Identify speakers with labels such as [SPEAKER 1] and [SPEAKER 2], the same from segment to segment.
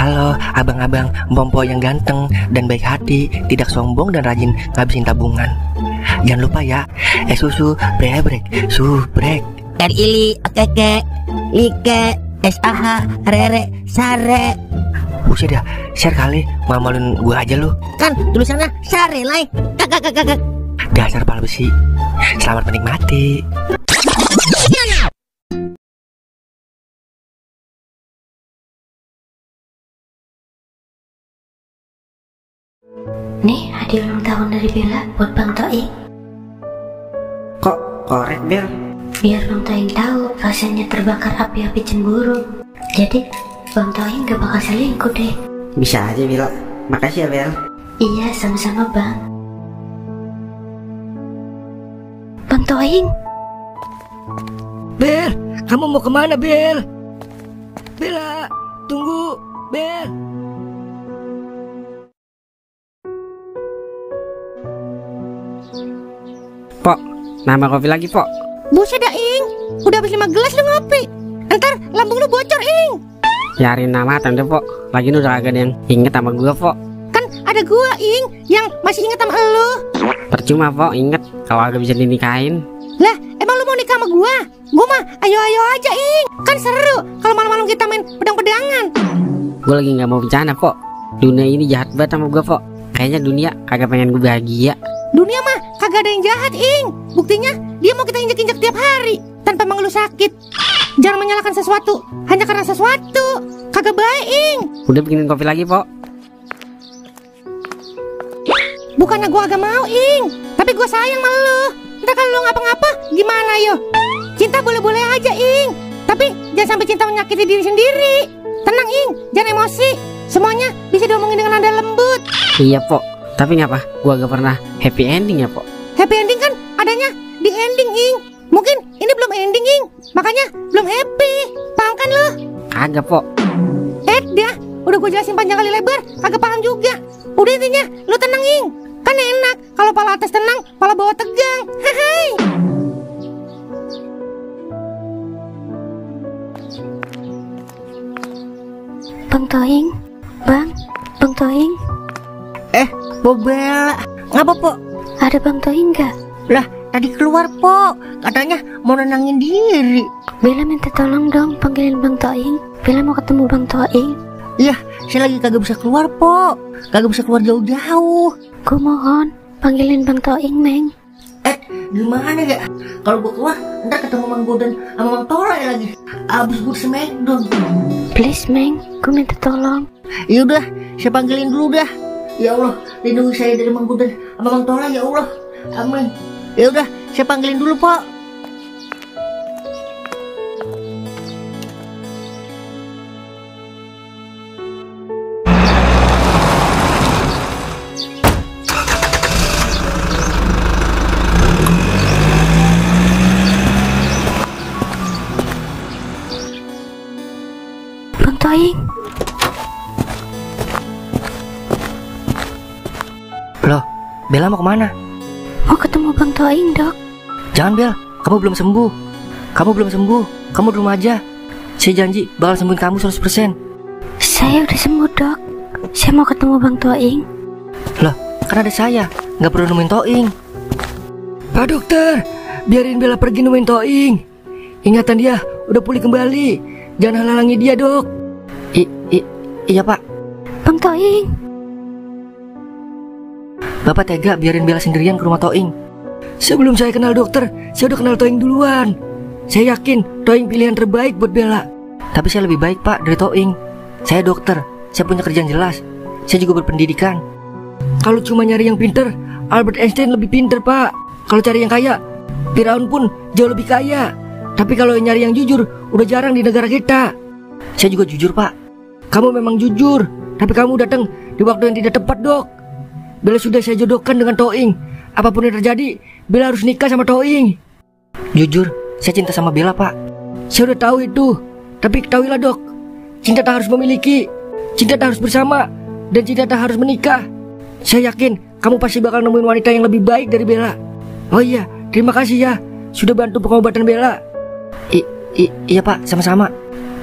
[SPEAKER 1] Halo abang-abang Mpompo yang ganteng dan baik hati, tidak sombong dan rajin ngabisin tabungan. Jangan lupa ya, susu brebrek, subrek.
[SPEAKER 2] RILI, okeke, like, SAH, rere, sare.
[SPEAKER 1] Buset dah, share kali, malu-maluin gue aja lu.
[SPEAKER 2] Kan tulisannya sare, like. Kakak.
[SPEAKER 1] Dasar pala besi. Selamat menikmati.
[SPEAKER 3] Nih hadiah ulang tahun dari Bella buat Bang Toing.
[SPEAKER 4] Kok korek, Bel?
[SPEAKER 3] Biar Bang Toing tahu rasanya terbakar api-api cemburu. Jadi Bang Toing gak bakal selingkuh deh.
[SPEAKER 4] Bisa aja, Bella. Makasih ya, Bel.
[SPEAKER 3] Iya, sama-sama Bang. Bang Toing.
[SPEAKER 1] Bel, kamu mau kemana, Bel? Bella, tunggu, Bel.
[SPEAKER 4] Pok, nambah kopi lagi, Pok.
[SPEAKER 2] Buset dah, Ing. Udah habis 5 gelas lu ngopi. Ntar lambung lu bocor, Ing.
[SPEAKER 4] Yarin nama tante, Pok. Lagi udah agak yang inget sama gua, Pok.
[SPEAKER 2] Kan ada gua, Ing, yang masih inget sama elu.
[SPEAKER 4] Percuma, Pok, inget kalau agak bisa dinikahin.
[SPEAKER 2] Lah, emang lu mau nikah sama gua? Gua mah ayo-ayo aja, Ing. Kan seru kalau malam-malam kita main pedang-pedangan.
[SPEAKER 4] Gua lagi nggak mau bercanda, Pok. Dunia ini jahat banget sama gua, Pok. Kayaknya dunia kagak pengen gua bahagia.
[SPEAKER 2] Dunia mah kagak ada yang jahat, Ing. Buktinya dia mau kita injek-injek tiap hari tanpa mengeluh sakit. Jangan menyalahkan sesuatu hanya karena sesuatu. Kagak baik, Ing.
[SPEAKER 4] Udah bikinin kopi lagi, Pok.
[SPEAKER 2] Bukannya gua agak mau, Ing, tapi gua sayang sama lu. Ntar kalau lu ngapa-ngapa gimana yo? Cinta boleh-boleh aja, Ing, tapi jangan sampai cinta menyakiti diri sendiri. Tenang, Ing, jangan emosi. Semuanya bisa diomongin dengan nada lembut.
[SPEAKER 4] Iya, Pok. Tapi ngapa gua gak pernah happy ending ya, Pok?
[SPEAKER 2] Happy ending kan adanya di ending, Ing. Mungkin ini belum ending, Ing, makanya belum happy. Paham kan lu?
[SPEAKER 4] Kagak, Pok.
[SPEAKER 2] Dah, udah gue jelasin panjang kali lebar, kagak paham juga. Udah intinya, lu tenang, Ing. Kan enak kalau pala atas tenang, pala bawah tegang. Hai.
[SPEAKER 3] Bang Toing. Bang Toing.
[SPEAKER 2] Bobel, ngapa, Po?
[SPEAKER 3] Ada Bang Toing gak?
[SPEAKER 2] Lah, tadi keluar, Po. Katanya mau nenangin diri.
[SPEAKER 3] Bella minta tolong dong panggilin Bang Toing. Bella mau ketemu Bang Toing.
[SPEAKER 2] Iya, saya lagi kagak bisa keluar, Po. Kagak bisa keluar jauh-jauh.
[SPEAKER 3] Gue mohon panggilin Bang Toing, Meng.
[SPEAKER 2] Gimana ya? Kalau gue keluar, ntar ketemu Mang Godan sama Mang Torai lagi. Abis gue smackdown.
[SPEAKER 3] Please, Meng, gue minta tolong.
[SPEAKER 2] Yaudah, saya panggilin dulu dah. Ya Allah, lindungi saya dari Mang Godan sama Mang Torai, ya Allah. Amin. Yaudah, saya panggilin dulu, Pak.
[SPEAKER 3] Bang Toing.
[SPEAKER 1] Loh, Bella mau kemana?
[SPEAKER 3] Mau ketemu Bang Toing, Dok.
[SPEAKER 1] Jangan, Bel, kamu belum sembuh. Kamu belum sembuh, kamu di rumah aja. Saya janji bakal sembuhin kamu 100%.
[SPEAKER 3] Saya udah sembuh, Dok. Saya mau ketemu Bang Toing.
[SPEAKER 1] Loh, kan ada saya, nggak perlu nemuin Toing. Pak dokter, biarin Bella pergi nemuin Toing. Ingatan dia udah pulih kembali. Jangan halangi dia, Dok. Iya, Pak.
[SPEAKER 3] Bang Toing.
[SPEAKER 1] Bapak tega biarin Bella sendirian ke rumah Toing. Sebelum saya kenal dokter, saya udah kenal Toing duluan. Saya yakin Toing pilihan terbaik buat Bella. Tapi saya lebih baik, Pak, dari Toing. Saya dokter, saya punya kerjaan jelas. Saya juga berpendidikan. Kalau cuma nyari yang pinter, Albert Einstein lebih pinter, Pak. Kalau cari yang kaya, Firaun pun jauh lebih kaya. Tapi kalau nyari yang jujur, udah jarang di negara kita. Saya juga jujur, Pak. Kamu memang jujur, tapi kamu datang di waktu yang tidak tepat, Dok. Bella sudah saya jodohkan dengan Toing. Apapun yang terjadi, Bella harus nikah sama Toing. Jujur, saya cinta sama Bella, Pak. Saya udah tahu itu. Tapi ketahuilah, Dok, cinta tak harus memiliki, cinta tak harus bersama, dan cinta tak harus menikah. Saya yakin kamu pasti bakal nemuin wanita yang lebih baik dari Bella. Oh iya, terima kasih ya sudah bantu pengobatan Bella. Iya, Pak, sama-sama.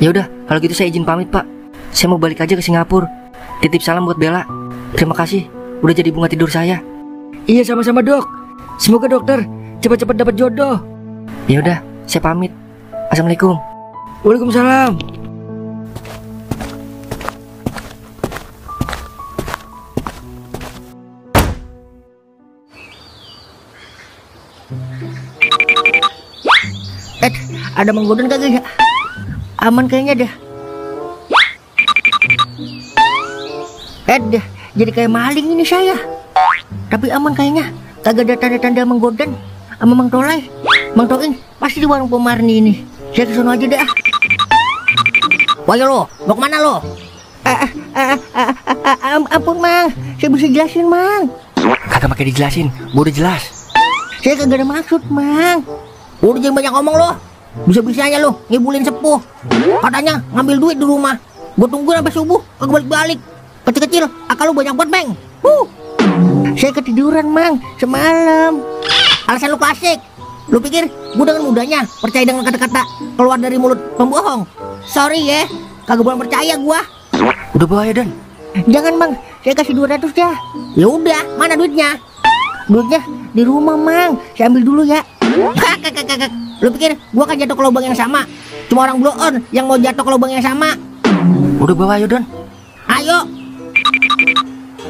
[SPEAKER 1] Ya udah, kalau gitu saya izin pamit, Pak. Saya mau balik aja ke Singapura. Titip salam buat Bella. Terima kasih udah jadi bunga tidur saya. Iya, sama-sama dok. Semoga dokter cepat-cepat dapat jodoh. Ya udah, saya pamit. Assalamualaikum. Waalaikumsalam. Ada Mang Godon kagak ya? Aman kayaknya dah. Dah, jadi kayak maling ini saya. Tapi aman kayaknya. Kagak ada tanda-tanda Mang Godon sama Mang Tolai. Mang Toing pasti di warung Pomarni ini. Saya kesana aja dah. Wah lo, mau kemana lo? Ampun Mang, saya bisa jelasin Mang. Kagak pakai dijelasin, gua udah jelas. Saya kagak ada maksud Mang. Udah jangan banyak ngomong lo. Bisa-bisanya lo ngibulin sepuh. Katanya ngambil duit di rumah. Gue tungguin sampai subuh, kagak balik-balik. Kecil-kecil, akal lo banyak buat Bang. Saya ketiduran Mang, semalam. Alasan lo klasik. Lo pikir gue dengan mudahnya percaya dengan kata-kata keluar dari mulut pembohong? Sorry ya, kagak boleh percaya gua. Udah bahaya Dan. Jangan Mang, saya kasih 200 dah. Ya udah, mana duitnya? Duitnya di rumah Mang, saya ambil dulu ya. Kakak. Lu pikir gua akan jatuh ke lubang yang sama? Cuma orang blow on yang mau jatuh ke lubang yang sama. Udah bawa ayo Don. Ayo.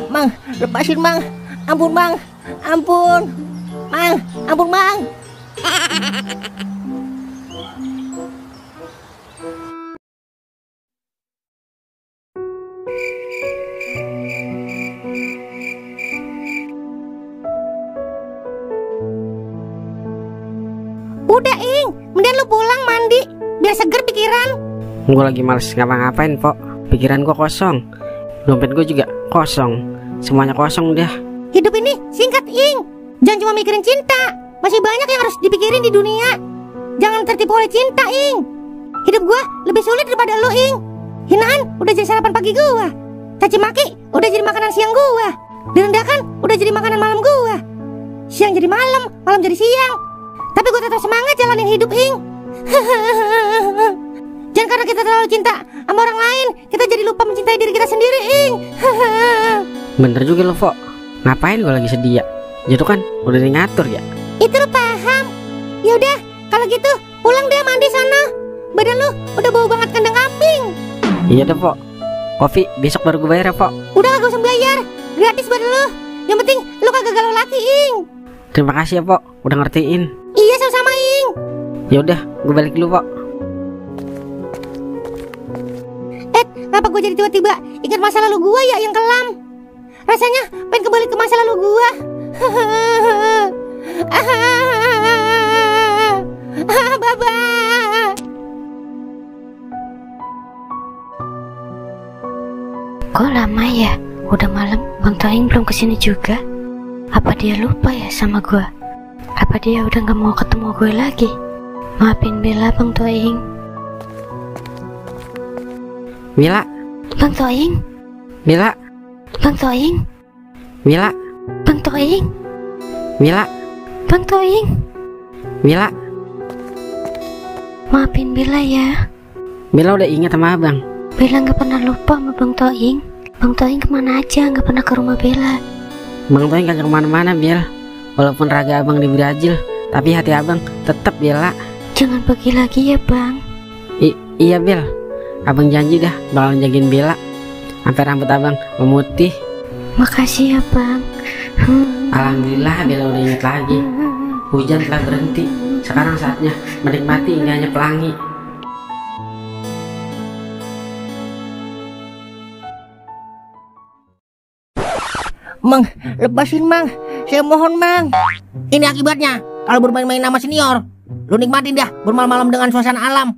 [SPEAKER 1] Mang, lepasin Mang. Ampun Mang. Ampun. Mang, ampun Mang.
[SPEAKER 2] Udah Ing, mending lu pulang mandi, biar seger pikiran.
[SPEAKER 4] Gue lagi males ngapa-ngapain, Pok. Pikiran gue kosong. Dompet gue juga kosong. Semuanya kosong udah.
[SPEAKER 2] Hidup ini singkat Ing. Jangan cuma mikirin cinta. Masih banyak yang harus dipikirin di dunia. Jangan tertipu oleh cinta Ing. Hidup gua lebih sulit daripada lu Ing. Hinaan udah jadi sarapan pagi gua. Caci maki udah jadi makanan siang gua. Direndahkan udah jadi makanan malam gua. Siang jadi malam, malam jadi siang. Tapi gue tetap semangat jalanin hidup Ing. Jangan karena kita terlalu cinta sama orang lain, kita jadi lupa mencintai diri kita sendiri Ing.
[SPEAKER 4] Bener juga lo, Fok. Ngapain gue lagi sedih ya? Itu kan udah ngatur ya.
[SPEAKER 2] Itu lo paham. Ya udah, kalau gitu pulang deh mandi sana. Badan lu udah bau banget kandang kambing.
[SPEAKER 4] Iya deh, Pok. Kopi besok baru gue bayar ya, Pok.
[SPEAKER 2] Udah gak usah bayar, gratis badan lu. Yang penting lu kagak galau laki Ing.
[SPEAKER 4] Terima kasih ya, Pok, udah ngertiin.
[SPEAKER 2] Iya sama-sama Ing.
[SPEAKER 4] Ya udah, gue balik dulu, Pok.
[SPEAKER 2] Kenapa gue jadi tiba-tiba ingat masa lalu gue ya yang kelam? Rasanya pengen kembali ke masa lalu gue. Baba.
[SPEAKER 3] Kok lama ya? Udah malam, Bang Toing belum kesini juga. Apa dia lupa ya sama gue? Apa dia udah gak mau ketemu gue lagi? Maafin Bella, Bang Toing.
[SPEAKER 4] Mila.
[SPEAKER 3] Bang Toing.
[SPEAKER 4] Mila.
[SPEAKER 3] Bang Toing.
[SPEAKER 4] Mila.
[SPEAKER 3] Bang Toing.
[SPEAKER 4] Mila.
[SPEAKER 3] Bang Toing.
[SPEAKER 4] Mila.
[SPEAKER 3] Maafin Bella ya.
[SPEAKER 4] Mila udah ingat sama abang.
[SPEAKER 3] Bella gak pernah lupa sama Bang Toing. Bang Toing kemana aja gak pernah ke rumah Bella.
[SPEAKER 4] Bang Toing kagak kemana-mana, Bel. Walaupun raga abang di Brazil, tapi hati abang tetap Bella.
[SPEAKER 3] Jangan pergi lagi ya Bang.
[SPEAKER 4] Iya Bel, abang janji dah bakal jagain Bella sampai rambut abang memutih.
[SPEAKER 3] Makasih ya Bang.
[SPEAKER 4] Alhamdulillah Bella udah ingat lagi. Hujan telah berhenti. Sekarang saatnya menikmati indahnya pelangi.
[SPEAKER 2] Mang, lepasin Mang. Saya mohon Mang. Ini akibatnya kalau bermain-main sama senior. Lu nikmatin dah bermalam-malam dengan suasana alam.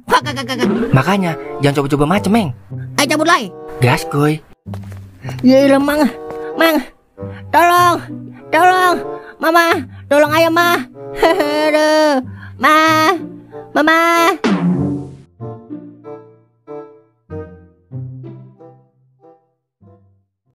[SPEAKER 1] Makanya jangan coba-coba macem, Meng.
[SPEAKER 2] Ayo cabut lay.
[SPEAKER 1] Gas, Goy.
[SPEAKER 2] Ya ilah Mang. Mang, tolong. Mama, tolong ayah, Ma. Aduh. Ma. Mama.